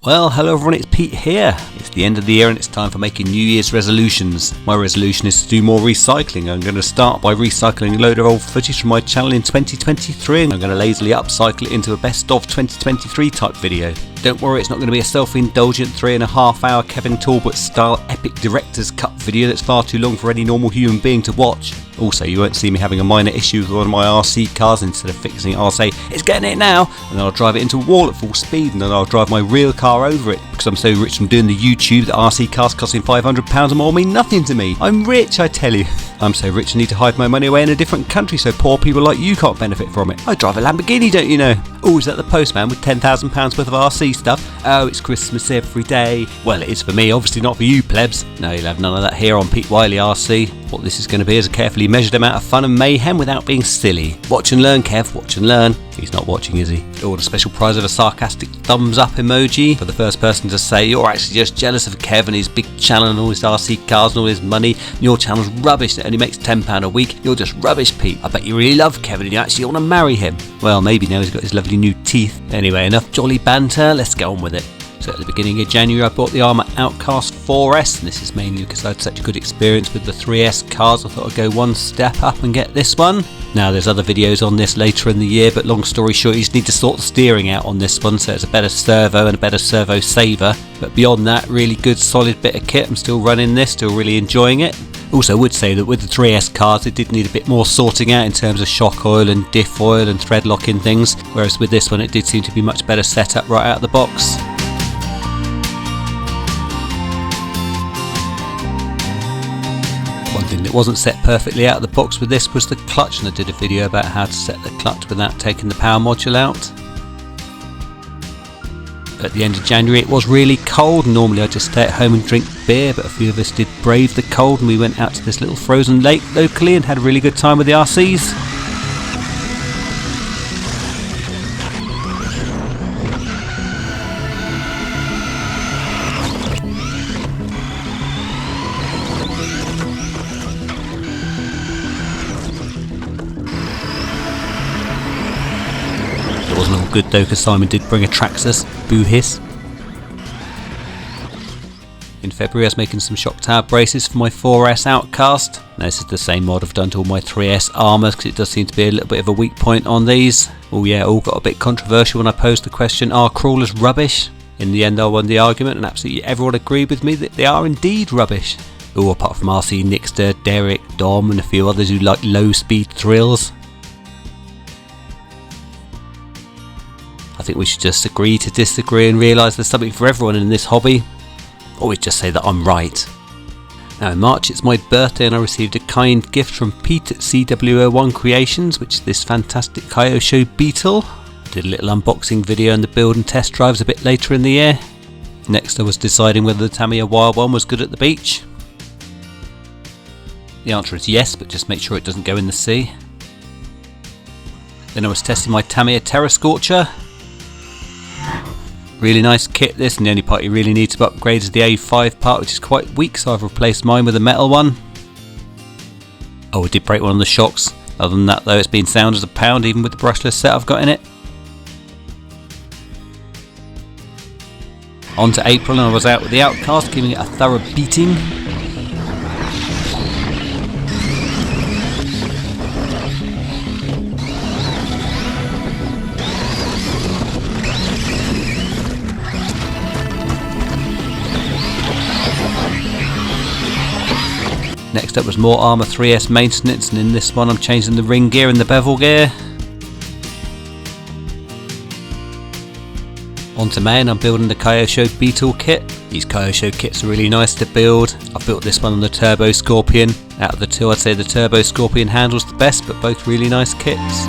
Well, hello everyone, it's Pete here. It's the end of the year and it's time for making New Year's resolutions. My resolution is to do more recycling. I'm going to start by recycling a load of old footage from my channel in 2023 and I'm going to lazily upcycle it into a best of 2023 type video. Don't worry, it's not going to be a self-indulgent 3.5 hour Kevin Talbot style epic director's cut video that's far too long for any normal human being to watch. Also, you won't see me having a minor issue with one of my RC cars. Instead of fixing it, I'll say, it's getting it now, and then I'll drive it into a wall at full speed, and then I'll drive my real car over it, because I'm so rich from doing the YouTube that RC cars costing £500 or more mean nothing to me. I'm rich, I tell you. I'm so rich I need to hide my money away in a different country so poor people like you can't benefit from it. I drive a Lamborghini, don't you know? Oh, is that the postman with £10,000 worth of RC stuff? Oh, it's Christmas every day. Well, it is for me, obviously not for you plebs. No, you'll have none of that here on Wylie RC. What this is going to be is a carefully measured amount of fun and mayhem without being silly. Watch and learn, Kev, watch and learn. He's not watching, is he? Oh, the special prize of a sarcastic thumbs up emoji for the first person to say you're actually just jealous of Kev and his big channel and all his RC cars and all his money. And your channel's rubbish and it only makes £10 a week. You're just rubbish, Pete. I bet you really love Kevin and you actually want to marry him. Well, maybe now he's got his lovely new teeth. Anyway, enough jolly banter, let's get on with it. So at the beginning of January I bought the Armour Outcast 4S, and this is mainly because I had such a good experience with the 3S cars. I thought I'd go one step up and get this one. Now there's other videos on this later in the year, but long story short, you just need to sort the steering out on this one so it's a better servo and a better servo saver. But beyond that, really good solid bit of kit. I'm still running this, still really enjoying it. Also would say that with the 3S cars it did need a bit more sorting out in terms of shock oil and diff oil and thread locking things, whereas with this one it did seem to be much better set up right out of the box. One thing that wasn't set perfectly out of the box with this was the clutch, and I did a video about how to set the clutch without taking the power module out. At the end of January it was really cold. Normally I just stay at home and drink beer, but a few of us did brave the cold and we went out to this little frozen lake locally and had a really good time with the RCs. It wasn't all good though because Simon did bring a Traxxas, boo hiss. In February I was making some shock tower braces for my 4S Outcast. Now this is the same mod I've done to all my 3S Armours because it does seem to be a little bit of a weak point on these. Oh yeah, all got a bit controversial when I posed the question, are crawlers rubbish? In the end I won the argument and absolutely everyone agreed with me that they are indeed rubbish. Oh, apart from RC Nixter, Derek, Dom and a few others who like low speed thrills. I think we should just agree to disagree and realise there's something for everyone in this hobby. Always just say that I'm right. Now in March it's my birthday and I received a kind gift from Pete at CW01 Creations, which is this fantastic Kyosho Beetle. I did a little unboxing video and the build and test drives a bit later in the year. Next I was deciding whether the Tamiya Wild One was good at the beach. The answer is yes, but just make sure it doesn't go in the sea. Then I was testing my Tamiya Terra Scorcher. Really nice kit this, and the only part you really need to upgrade is the A5 part, which is quite weak, so I've replaced mine with a metal one. Oh, I did break one of the shocks. Other than that though, it's been sound as a pound even with the brushless set I've got in it. On to April and I was out with the Outcast, giving it a thorough beating. Next up was more Armour 3S maintenance, and in this one I'm changing the ring gear and the bevel gear. On to May and I'm building the Kyosho Beetle kit. These Kyosho kits are really nice to build. I've built this one on the Turbo Scorpion. Out of the two I'd say the Turbo Scorpion handles the best, but both really nice kits.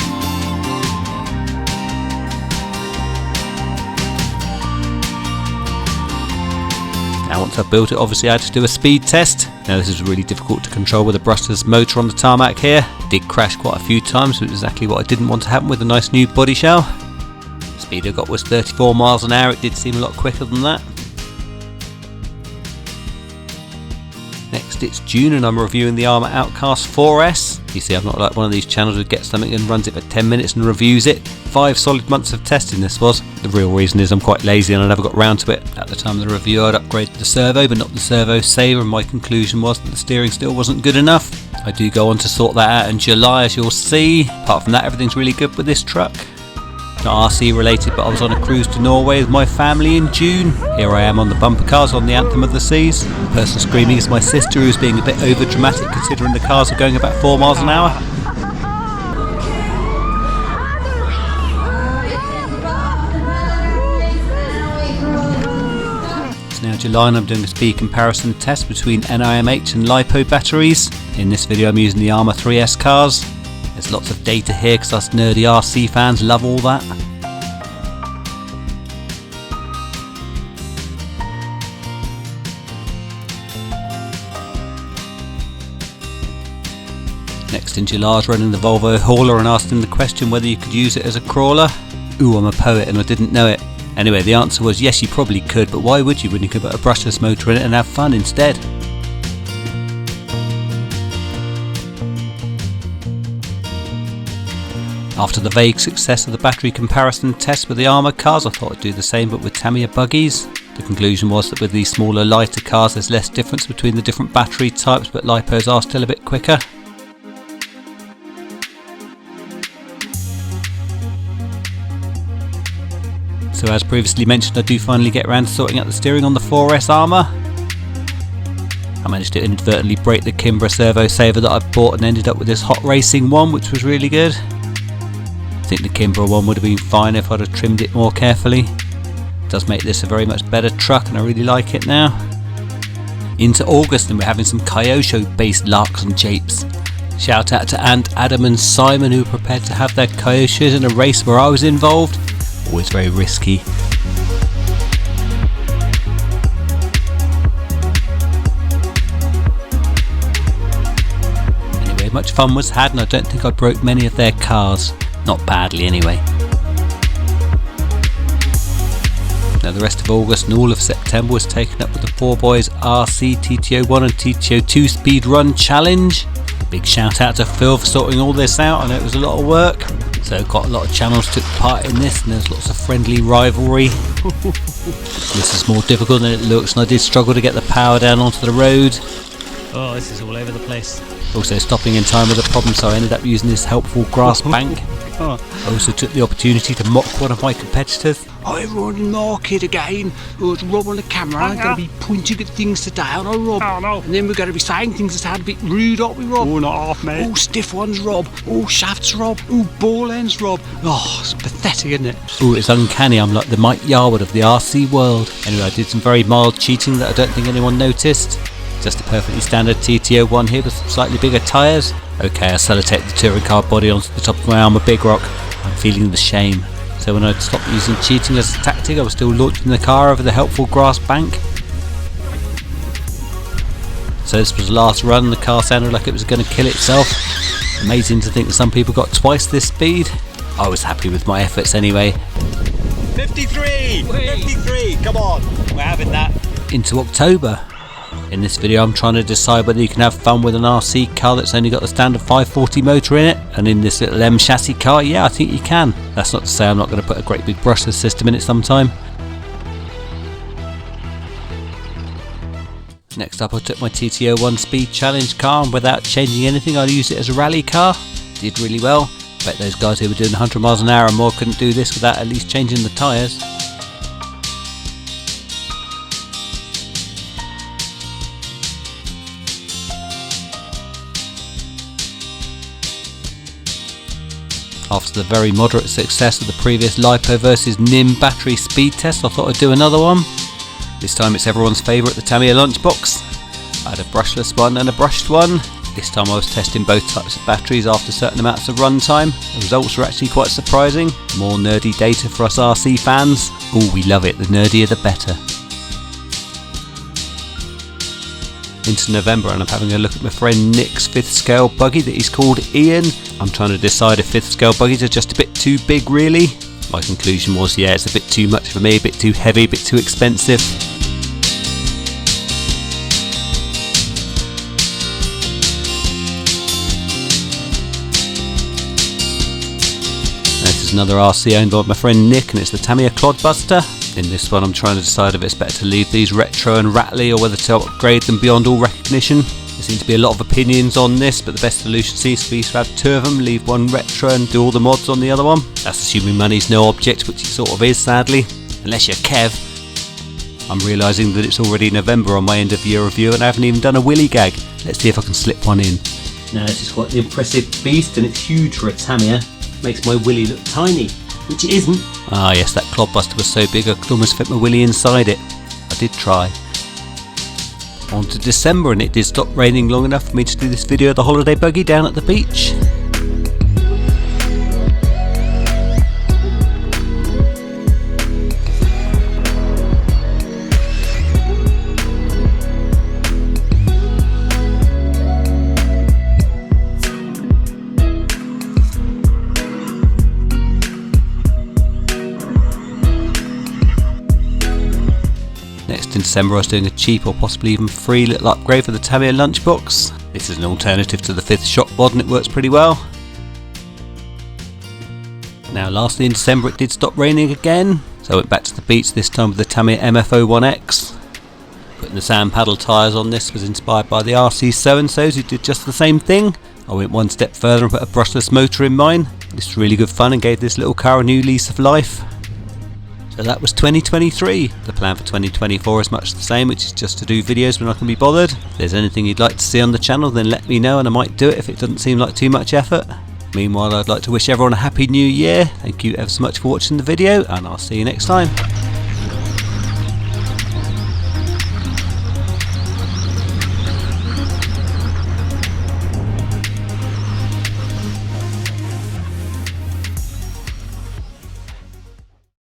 Now once I've built it, obviously I had to do a speed test. Now this is really difficult to control with a brushless motor on the tarmac here. It did crash quite a few times, which is exactly what I didn't want to happen with a nice new body shell. The speed I got was 34 miles an hour, it did seem a lot quicker than that. Next it's June and I'm reviewing the Armour Outcast 4S. You see, I'm not like one of these channels who gets something and runs it for 10 minutes and reviews it. 5 solid months of testing this was. The real reason is I'm quite lazy and I never got round to it. At the time of the review I'd upgraded the servo but not the servo saver, and my conclusion was that the steering still wasn't good enough. I do go on to sort that out in July, as you'll see. Apart from that, everything's really good with this truck. Not RC related, but I was on a cruise to Norway with my family in June. Here I am on the bumper cars on the Anthem of the Seas. The person screaming is my sister, who's being a bit over dramatic considering the cars are going about 4 miles an hour. It's now July and I'm doing a speed comparison test between NIMH and LiPo batteries. In this video I'm using the Armour 3S cars. There's lots of data here because us nerdy RC fans love all that. Next in July I was running the Volvo hauler and asked him the question whether you could use it as a crawler. Ooh, I'm a poet and I didn't know it. Anyway, the answer was yes, you probably could, but why would you when you could put a brushless motor in it and have fun instead? After the vague success of the battery comparison test with the Armour cars, I thought I'd do the same but with Tamiya buggies. The conclusion was that with these smaller, lighter cars there's less difference between the different battery types, but LiPos are still a bit quicker. So as previously mentioned, I do finally get around to sorting out the steering on the 4S Armour. I managed to inadvertently break the Kimbra servo saver that I bought and ended up with this hot racing one, which was really good. I think the Kimbra one would have been fine if I'd have trimmed it more carefully. It does make this a very much better truck and I really like it now. Into August and we're having some Kyosho based larks and japes. Shout out to Ant, Adam and Simon who were prepared to have their Kyoshos in a race where I was involved. Always very risky. Anyway, much fun was had and I don't think I broke many of their cars. Not badly anyway. Now the rest of August and all of September was taken up with the Poor Boys RC TTO1 and TTO2 Speed Run Challenge. Big shout out to Phil for sorting all this out. I know it was a lot of work. So quite a lot of channels took part in this and there's lots of friendly rivalry. This is more difficult than it looks and I did struggle to get the power down onto the road. Oh, this is all over the place. Also stopping in time with a problem, so I ended up using this helpful grass bank. I also took the opportunity to mock one of my competitors. I'm running market again. It's Rob on the camera. I'm going to be pointing at things today, aren't I, Rob? Oh, no. And then we're going to be saying things that sound a bit rude, aren't we, Rob? Oh, not half, mate. Oh, stiff ones, Rob. Oh, shafts, Rob. Oh, ball ends, Rob. Oh, it's pathetic, isn't it? Oh, it's uncanny. I'm like the Mike Yarwood of the RC world. Anyway, I did some very mild cheating that I don't think anyone noticed. Just a perfectly standard TTO1 here with some slightly bigger tyres. Okay, I sellotaped the touring car body onto the top of my Armour Big Rock. I'm feeling the shame. So when I stopped using cheating as a tactic, I was still launching the car over the helpful grass bank. So this was the last run, the car sounded like it was going to kill itself. Amazing to think that some people got twice this speed. I was happy with my efforts anyway. 53! 53! Come on! We're having that. Into October. In this video I'm trying to decide whether you can have fun with an RC car that's only got the standard 540 motor in it, and in this little M chassis car, yeah, I think you can. That's not to say I'm not going to put a great big brushless system in it sometime. Next up I took my TTO1 Speed Challenge car and without changing anything I used it as a rally car. Did really well. Bet those guys who were doing 100 miles an hour and more couldn't do this without at least changing the tyres. After the very moderate success of the previous LiPo vs NIM battery speed test, I thought I'd do another one. This time it's everyone's favourite, the Tamiya lunchbox. I had a brushless one and a brushed one. This time I was testing both types of batteries after certain amounts of run time. The results were actually quite surprising. More nerdy data for us RC fans. Oh, we love it, the nerdier the better. Into November and I'm having a look at my friend Nick's 5th scale buggy that he's called Ian. I'm trying to decide if 5th scale buggies are just a bit too big really. My conclusion was yeah, it's a bit too much for me, a bit too heavy, a bit too expensive. This is Here's another RC owned by my friend Nick, and it's the Tamiya Clodbuster. In this one I'm trying to decide if it's better to leave these retro and rattly or whether to upgrade them beyond all recognition. There seems to be a lot of opinions on this, but the best solution seems to be to have two of them, leave one retro and do all the mods on the other one. That's assuming money's no object, which it sort of is sadly. Unless you're Kev. I'm realising that it's already November on my end of year review and I haven't even done a willy gag. Let's see if I can slip one in. Now this is quite an impressive beast and it's huge for a Tamiya. Makes my willy look tiny, which it isn't. Ah yes, that Clodbuster was so big I could almost fit my willy inside it. I did try. On to December, and it did stop raining long enough for me to do this video of the holiday buggy down at the beach. Next in December I was doing a cheap or possibly even free little upgrade for the Tamiya lunchbox. This is an alternative to the 5th shock mod and it works pretty well. Now lastly in December it did stop raining again, so I went back to the beach, this time with the Tamiya MF01X. Putting the sand paddle tyres on this was inspired by the RC so-and-sos who did just the same thing. I went one step further and put a brushless motor in mine. This was really good fun and gave this little car a new lease of life. So that was 2023. The plan for 2024 is much the same, which is just to do videos when I can be bothered. If there's anything you'd like to see on the channel, then let me know and I might do it if it doesn't seem like too much effort. Meanwhile, I'd like to wish everyone a happy new year. Thank you ever so much for watching the video and I'll see you next time.